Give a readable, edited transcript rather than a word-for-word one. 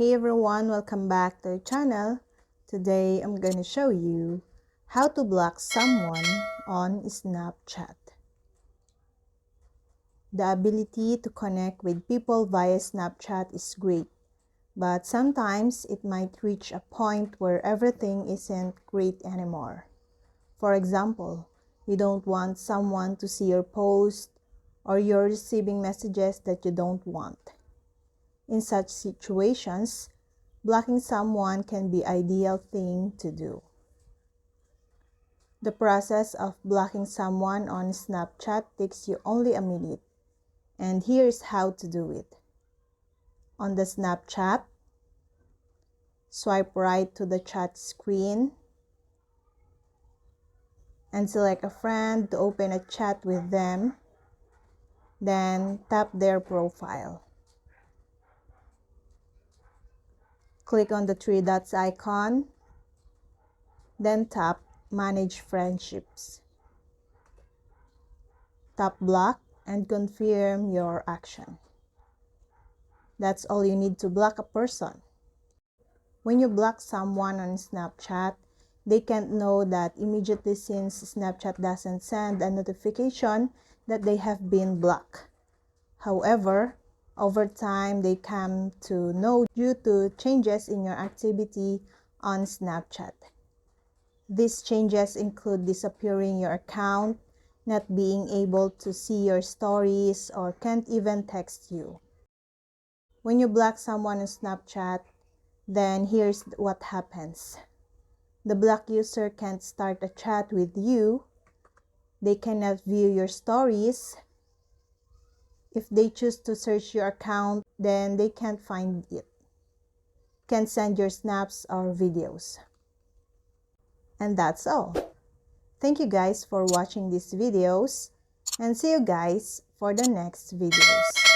Hey everyone, welcome back to the channel. Today I'm going to show you how to block someone on Snapchat. The ability to connect with people via Snapchat is great, but sometimes it might reach a point where everything isn't great anymore. For example, you don't want someone to see your post or you're receiving messages that you don't want. In such situations, blocking someone can be an ideal thing to do. The process of blocking someone on Snapchat takes you only a minute, and here's how to do it. On the Snapchat, swipe right to the chat screen and select a friend to open a chat with them, then tap their profile. Click on the three dots icon, then tap Manage Friendships. Tap Block and confirm your action. That's all you need to block a person. When you block someone on Snapchat, they can't know that immediately since Snapchat doesn't send a notification that they have been blocked. However, over time, they come to know due to changes in your activity on Snapchat. These changes include disappearing your account, not being able to see your stories, or can't even text you. When you block someone on Snapchat, then here's what happens. The blocked user can't start a chat with you. They cannot view your stories. If they choose to search your account, then they can't find it. Can't send your snaps or videos. And that's all. Thank you guys for watching these videos, and see you guys for the next videos.